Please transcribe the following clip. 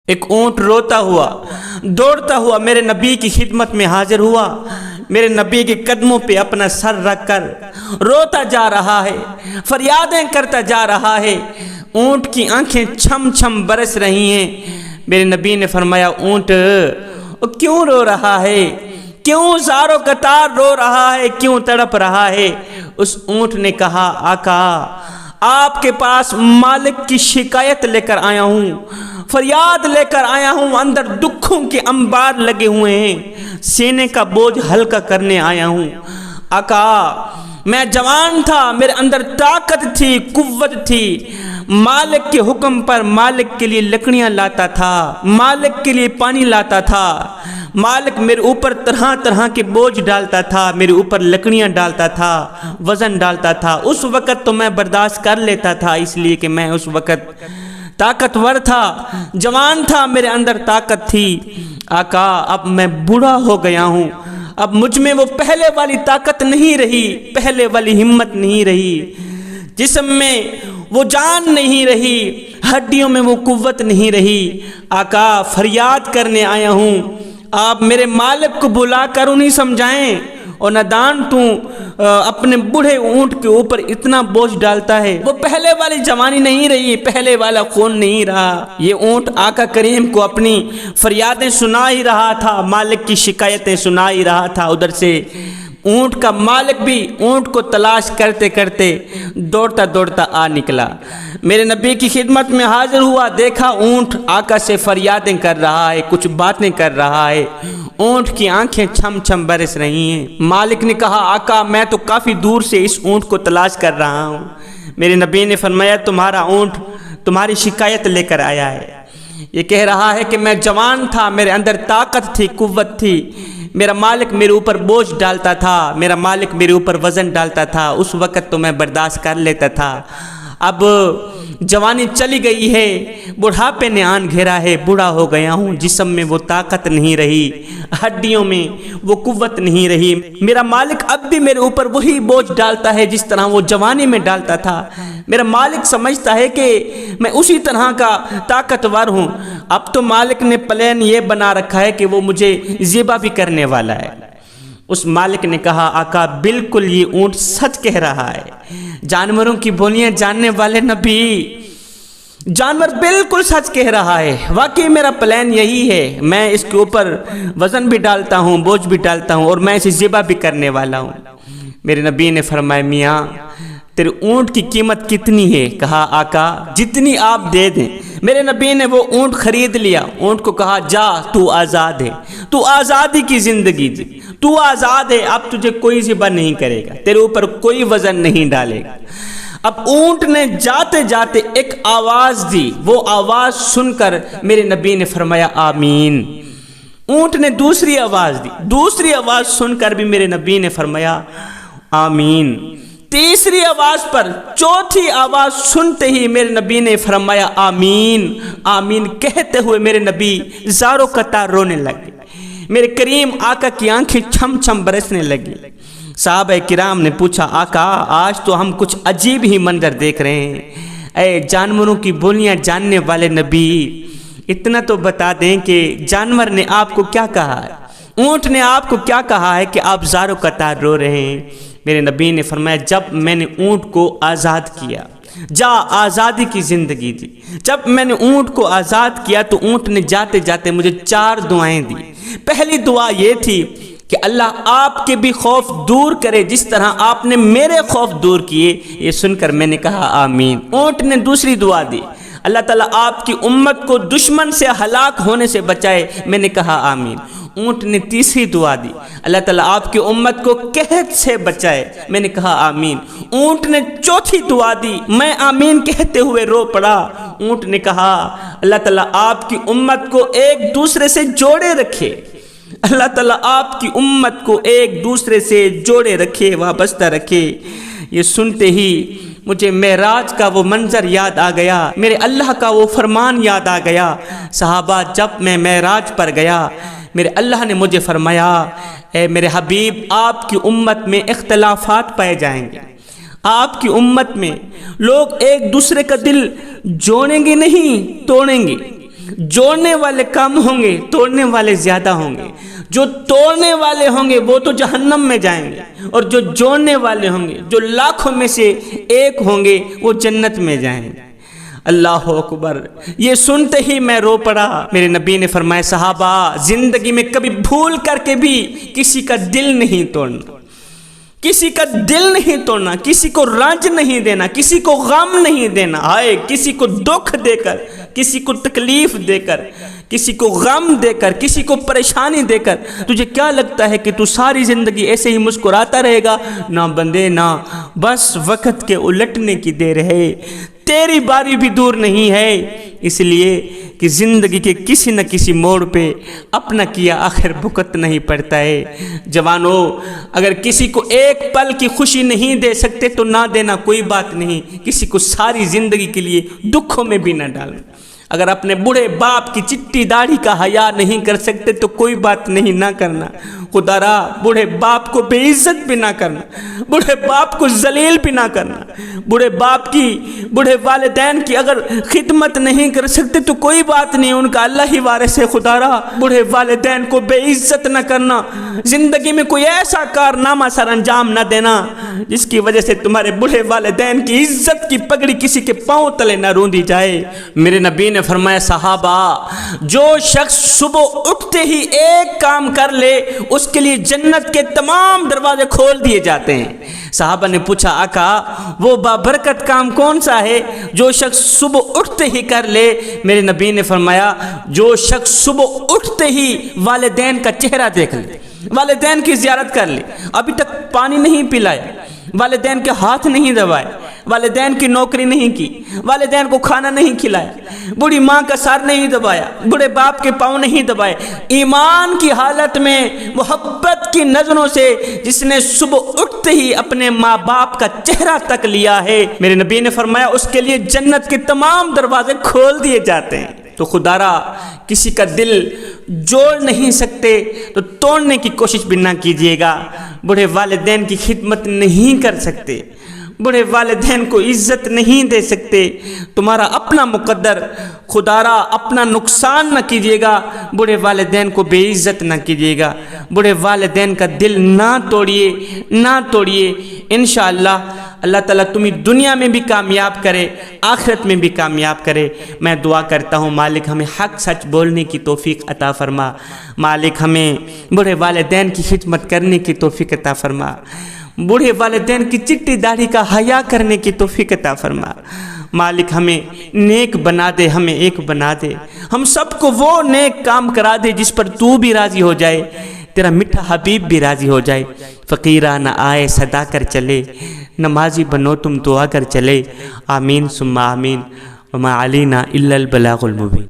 ایک اونٹ روتا ہوا دوڑتا ہوا میرے نبی کی خدمت میں حاضر ہوا، میرے نبی کے قدموں پہ اپنا سر رکھ کر روتا جا رہا ہے، فریادیں کرتا جا رہا ہے، اونٹ کی آنکھیں چھم چھم برس رہی ہیں۔ میرے نبی نے فرمایا، اونٹ کیوں رو رہا ہے؟ کیوں زارو قطار رو رہا ہے؟ کیوں تڑپ رہا ہے؟ اس اونٹ نے کہا، آقا آپ کے پاس مالک کی شکایت لے کر آیا ہوں، فریاد لے کر آیا ہوں، اندر دکھوں کے انبار لگے ہوئے ہیں، سینے کا بوجھ ہلکا کرنے آیا ہوں۔ آقا میں جوان تھا، میرے اندر طاقت تھی، قوت تھی، مالک کے حکم پر مالک کے لیے لکڑیاں لاتا تھا، مالک کے لیے پانی لاتا تھا، مالک میرے اوپر طرح طرح کے بوجھ ڈالتا تھا، میرے اوپر لکڑیاں ڈالتا تھا، وزن ڈالتا تھا۔ اس وقت تو میں برداشت کر لیتا تھا، اس لیے کہ میں اس وقت طاقتور تھا، جوان تھا، میرے اندر طاقت تھی۔ آقا اب میں بوڑھا ہو گیا ہوں، اب مجھ میں وہ پہلے والی طاقت نہیں رہی، پہلے والی ہمت نہیں رہی، جسم میں وہ جان نہیں رہی، ہڈیوں میں وہ قوت نہیں رہی۔ آقا فریاد کرنے آیا ہوں، آپ میرے مالک کو بلا کر انہیں سمجھائیں، اور نادان تو اپنے بوڑھے اونٹ کے اوپر اتنا بوجھ ڈالتا ہے، وہ پہلے والی جوانی نہیں رہی، پہلے والا خون نہیں رہا۔ یہ اونٹ آقا کریم کو اپنی فریادیں سنا ہی رہا تھا، مالک کی شکایتیں سنا ہی رہا تھا۔ ادھر سے اونٹ کا مالک بھی اونٹ کو تلاش کرتے کرتے دوڑتا دوڑتا آ نکلا، میرے نبی کی خدمت میں حاضر ہوا، دیکھا اونٹ آقا سے فریادیں کر رہا ہے، کچھ باتیں کر رہا ہے، اونٹ کی آنکھیں چھم چھم برس رہی ہیں۔ مالک نے کہا، آقا میں تو کافی دور سے اس اونٹ کو تلاش کر رہا ہوں۔ میرے نبی نے فرمایا، تمہارا اونٹ تمہاری شکایت لے کر آیا ہے، یہ کہہ رہا ہے کہ میں جوان تھا، میرے اندر طاقت تھی، قوت تھی، میرا مالک میرے اوپر بوجھ ڈالتا تھا، میرا مالک میرے اوپر وزن ڈالتا تھا، اس وقت تو میں برداشت کر لیتا تھا، اب جوانی چلی گئی ہے، بڑھاپے نے آن گھیرا ہے، بوڑھا ہو گیا ہوں، جسم میں وہ طاقت نہیں رہی، ہڈیوں میں وہ قوت نہیں رہی، میرا مالک اب بھی میرے اوپر وہی بوجھ ڈالتا ہے جس طرح وہ جوانی میں ڈالتا تھا، میرا مالک سمجھتا ہے کہ میں اسی طرح کا طاقتور ہوں، اب تو مالک نے پلان یہ بنا رکھا ہے کہ وہ مجھے ذبح بھی کرنے والا ہے۔ اس مالک نے کہا، آقا بالکل یہ اونٹ سچ کہہ رہا ہے، جانوروں کی بولیاں جاننے والے نبی، جانور بالکل سچ کہہ رہا ہے، واقعی میرا پلان یہی ہے، میں اس کے اوپر وزن بھی ڈالتا ہوں، بوجھ بھی ڈالتا ہوں، اور میں اسے ذبح بھی کرنے والا ہوں۔ میرے نبی نے فرمایا، میاں تیرے اونٹ کی قیمت کتنی ہے؟ کہا، آقا جتنی آپ دے دیں۔ میرے نبی نے وہ اونٹ خرید لیا، اونٹ کو کہا، جا تو آزاد ہے، تو آزادی کی زندگی جی، تو آزاد ہے، اب تجھے کوئی ذبح نہیں کرے گا، تیرے اوپر کوئی وزن نہیں ڈالے گا۔ اب اونٹ نے جاتے جاتے ایک آواز دی، وہ آواز سن کر میرے نبی نے فرمایا، آمین۔ اونٹ نے دوسری آواز دی، دوسری آواز سن کر بھی میرے نبی نے فرمایا، آمین۔ تیسری آواز پر چوتھی آواز سنتے ہی میرے نبی نے فرمایا، آمین آمین کہتے ہوئے میرے نبی زارو قطار رونے لگے، میرے کریم آقا کی آنکھیں چھم چھم برسنے لگی۔ صحابہ کرام نے پوچھا، آقا آج تو ہم کچھ عجیب ہی منظر دیکھ رہے ہیں، اے جانوروں کی بولیاں جاننے والے نبی، اتنا تو بتا دیں کہ جانور نے آپ کو کیا کہا ہے، اونٹ نے آپ کو کیا کہا ہے کہ آپ زارو قطار رو رہے ہیں؟ میرے نبی نے فرمایا، جب میں نے اونٹ کو آزاد کیا، جا آزادی کی زندگی دی، جب میں نے اونٹ کو آزاد کیا تو اونٹ نے جاتے جاتے مجھے 4 دعائیں دی۔ پہلی دعا یہ تھی کہ اللہ آپ کے بھی خوف دور کرے جس طرح آپ نے میرے خوف دور کیے۔ یہ سن کر میں نے کہا، آمین۔ اونٹ نے دوسری دعا دی، اللہ تعالیٰ آپ کی امت کو دشمن سے ہلاک ہونے سے بچائے، میں نے کہا، آمین۔ اونٹ نے تیسری دعا دی، اللہ تعالیٰ آپ کی امت کو قحط سے بچائے، میں نے کہا، آمین۔ اونٹ نے چوتھی دعا دی، میں آمین کہتے ہوئے رو پڑا۔ اونٹ نے کہا، اللہ تعالیٰ آپ کی امت کو ایک دوسرے سے جوڑے رکھے، اللہ تعالیٰ آپ کی امت کو ایک دوسرے سے جوڑے رکھے، وابستہ رکھے۔ یہ سنتے ہی مجھے معراج کا وہ منظر یاد آ گیا، میرے اللہ کا وہ فرمان یاد آ گیا۔ صحابہ جب میں معراج پر گیا، میرے اللہ نے مجھے فرمایا، اے میرے حبیب آپ کی امت میں اختلافات پائے جائیں گے، آپ کی امت میں لوگ ایک دوسرے کا دل جوڑیں گے نہیں توڑیں گے، جوڑنے والے کم ہوں گے، توڑنے والے زیادہ ہوں گے۔ جو توڑنے والے ہوں گے وہ تو جہنم میں جائیں گے، اور جو جوڑنے والے ہوں گے، جو لاکھوں میں سے ایک ہوں گے، وہ جنت میں جائیں گے۔ اللہ اکبر! یہ سنتے ہی میں رو پڑا۔ میرے نبی نے فرمایا صحابہ، زندگی میں کبھی بھول کر کے بھی کسی کا دل نہیں توڑنا، کسی کا دل نہیں توڑنا، کسی کو رنج نہیں دینا، کسی کو غم نہیں دینا۔ ہائے، کسی کو دکھ دے کر، کسی کو تکلیف دے کر، کسی کو غم دے کر، کسی کو پریشانی دے کر تجھے کیا لگتا ہے کہ تو ساری زندگی ایسے ہی مسکراتا رہے گا؟ نہ بندے نہ، بس وقت کے الٹنے کی دیر ہے، تیری باری بھی دور نہیں ہے۔ اس لیے کہ زندگی کے کسی نہ کسی موڑ پہ اپنا کیا آخر بھگت نہیں پڑتا ہے۔ جوانوں، اگر کسی کو ایک پل کی خوشی نہیں دے سکتے تو نہ دینا، کوئی بات نہیں، کسی کو ساری زندگی کے لیے دکھوں میں بھی نہ ڈالنا۔ اگر اپنے بوڑھے باپ کی چٹی داڑھی کا حیا نہیں کر سکتے تو کوئی بات نہیں، نہ کرنا۔ خدا را، بوڑھے باپ کو بے عزت بھی نہ کرنا، بوڑھے باپ کو ذلیل بھی نہ کرنا۔ بوڑھے باپ کی، بوڑھے والدین کی اگر خدمت نہیں کر سکتے تو کوئی بات نہیں، ان کا اللہ ہی وارث ہے۔ خدا را، بوڑھے والدین کو بے عزت نہ کرنا۔ زندگی میں کوئی ایسا کارنامہ سر انجام نہ دینا جس کی وجہ سے تمہارے بوڑھے والدین کی عزت کی پگڑی کسی کے پاؤں تلے نہ روندی جائے۔ میرے نبی نے فرمایا صحابہ، جو شخص صبح اٹھتے ہی ایک کام کر لے اس کے لیے جنت کے تمام دروازے کھول دیے جاتے ہیں۔ صحابہ نے پوچھا آقا، وہ بابرکت کام کون سا ہے جو شخص صبح اٹھتے ہی کر لے؟ میرے نبی نے فرمایا، جو شخص صبح اٹھتے ہی والدین کا چہرہ دیکھ لے، والدین کی زیارت کر لے، ابھی تک پانی نہیں پلایا، والدین کے ہاتھ نہیں دبائے، والدین کی نوکری نہیں کی، والدین کو کھانا نہیں کھلایا، بوڑھی ماں کا سر نہیں دبایا، بوڑھے باپ کے پاؤں نہیں دبائے، ایمان کی حالت میں محبت کی نظروں سے جس نے صبح اٹھتے ہی اپنے ماں باپ کا چہرہ تک لیا ہے، میرے نبی نے فرمایا اس کے لیے جنت کے تمام دروازے کھول دیے جاتے ہیں۔ تو خدا را، کسی کا دل جوڑ نہیں سکتے تو توڑنے کی کوشش بھی نہ کیجیے گا۔ بوڑھے والدین کی خدمت نہیں کر سکتے، بوڑھے والدین کو عزت نہیں دے سکتے، تمہارا اپنا مقدر، خدا را اپنا نقصان نہ کیجیے گا، بوڑھے والدین کو بے عزت نہ کیجیے گا، بوڑھے والدین کا دل نہ توڑیے، نہ توڑیے۔ انشاءاللہ اللہ تعالیٰ تمہیں دنیا میں بھی کامیاب کرے، آخرت میں بھی کامیاب کرے۔ میں دعا کرتا ہوں مالک ہمیں حق سچ بولنے کی توفیق عطا فرما، مالک ہمیں بوڑھے والدین کی خدمت کرنے کی توفیق عطا فرما، بوڑھے والدین کی چٹی داڑھی کا حیا کرنے کی توفیق عطا فرما۔ مالک ہمیں نیک بنا دے، ہمیں ایک بنا دے، ہم سب کو وہ نیک کام کرا دے جس پر تو بھی راضی ہو جائے، تیرا میٹھا حبیب بھی راضی ہو جائے۔ فقیرانہ آئے صدا کر چلے، نمازی بنو تم دعا کر چلے، آمین ثم آمین، وما علینا الا البلاغ المبین۔